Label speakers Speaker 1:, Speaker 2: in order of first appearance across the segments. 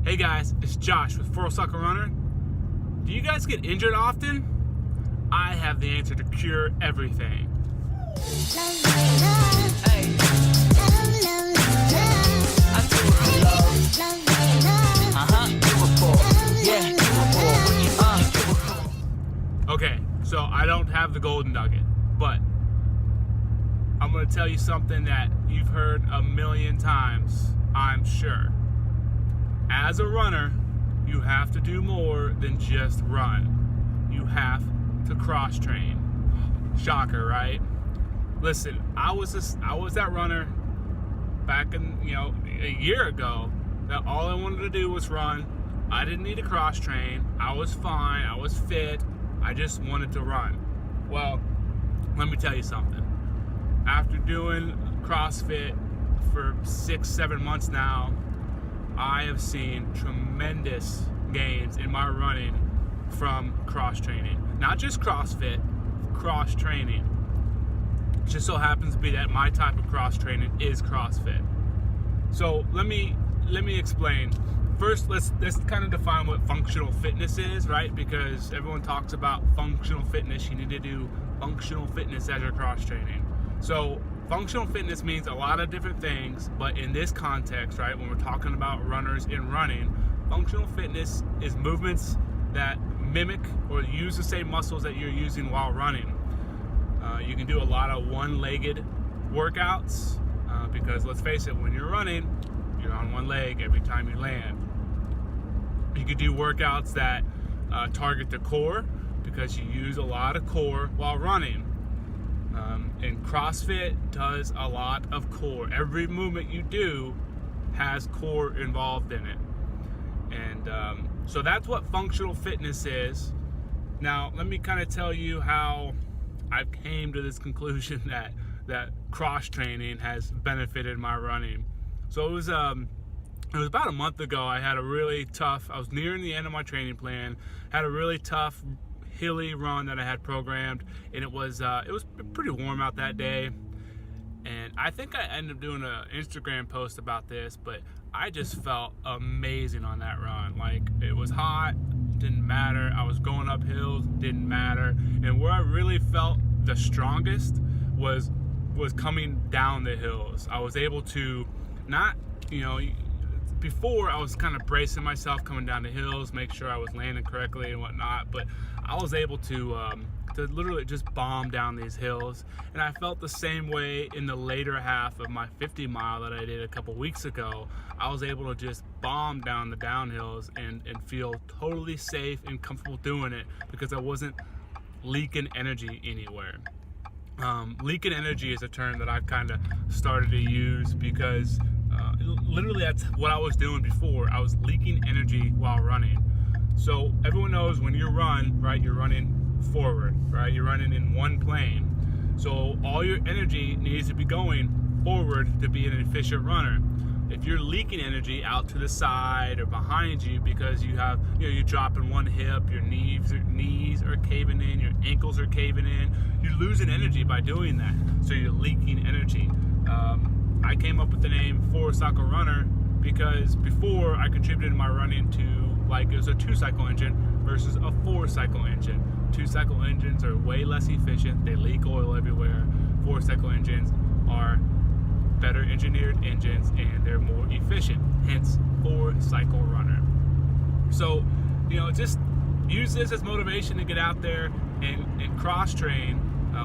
Speaker 1: Hey guys, it's Josh with Full Cycle Runner. Do you guys get injured often? I have the answer to cure everything. Okay, so I don't have the golden nugget, but I'm going to tell you something that you've heard a million times, I'm sure. As a runner, you have to do more than just run. You have to cross train. Shocker, right? Listen, I was that runner back in, a year ago that all I wanted to do was run. I didn't need to cross train. I was fine. I was fit. I just wanted to run. Well, let me tell you something. After doing CrossFit for 6-7 months now, I have seen tremendous gains in my running from cross training. Not just CrossFit, cross training. It just so happens to be that my type of cross training is CrossFit. So let me explain. First, let's kind of define what functional fitness is, right? Because everyone talks about functional fitness. You need to do functional fitness as your cross training. So functional fitness means a lot of different things, but in this context, right, when we're talking about runners in running, functional fitness is movements that mimic or use the same muscles that you're using while running. You can do a lot of one-legged workouts because let's face it, when you're running, you're on one leg every time you land. You could do workouts that target the core because you use a lot of core while running. And CrossFit does a lot of core. Every movement you do has core involved in it. And so that's what functional fitness is. Now, let me kind of tell you how I came to this conclusion that cross training has benefited my running. So it was about a month ago. I was nearing the end of my training plan, had a really tough hilly run that I had programmed, and it was pretty warm out that day, and I think I ended up doing an Instagram post about this, but I just felt amazing on that run. Like, it was hot, didn't matter. I was going up hills, didn't matter. And where I really felt the strongest was coming down the hills. I was able to not, before I was kind of bracing myself coming down the hills, make sure I was landing correctly and whatnot, but I was able to literally just bomb down these hills. And I felt the same way in the later half of my 50 mile that I did a couple weeks ago. I was able to just bomb down the downhills and feel totally safe and comfortable doing it because I wasn't leaking energy anywhere. Leaking energy is a term that I've kind of started to use because literally that's what I was doing before. I was leaking energy while running. So everyone knows when you run, right, you're running forward, right? You're running in one plane. So all your energy needs to be going forward to be an efficient runner. If you're leaking energy out to the side or behind you because you're dropping one hip, your knees are caving in, your ankles are caving in, you're losing energy by doing that. So you're leaking energy. I came up with the name Full Cycle Runner because before I contributed my running to it was a 2-cycle engine versus a 4-cycle engine. 2-cycle engines are way less efficient. They leak oil everywhere. 4-cycle engines are better engineered engines and they're more efficient. Hence, 4-cycle runner. So, just use this as motivation to get out there and cross train.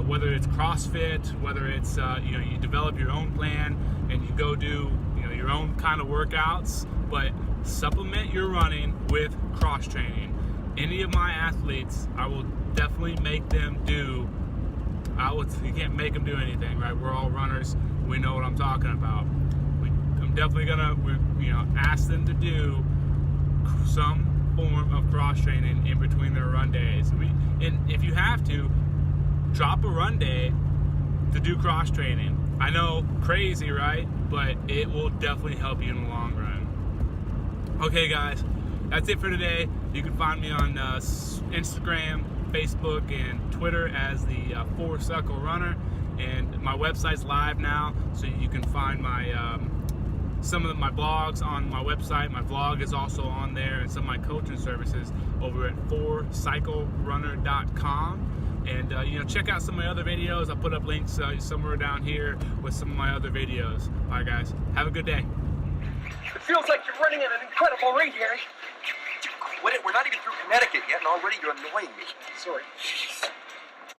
Speaker 1: Whether it's CrossFit, whether it's you develop your own plan and you go do your own kind of workouts, but supplement your running with cross training. Any of my athletes, I will definitely make them do. You can't make them do anything, right? We're all runners. We know what I'm talking about. I'm definitely gonna ask them to do some form of cross training in between their run days. And if you have to, drop a run day to do cross training. I know, crazy, right? But it will definitely help you in the long run. Okay, guys, that's it for today. You can find me on Instagram, Facebook, and Twitter as the Full Cycle Runner. And my website's live now, so you can find my some of my blogs on my website. My vlog is also on there, and some of my coaching services over at forcyclerunner.com. And you know, check out some of my other videos. I'll put up links somewhere down here with some of my other videos. All right, guys, have a good day.
Speaker 2: It feels like you're running at an incredible rate, Harry. Quit it. We're not even through Connecticut yet, and already you're annoying me. Sorry.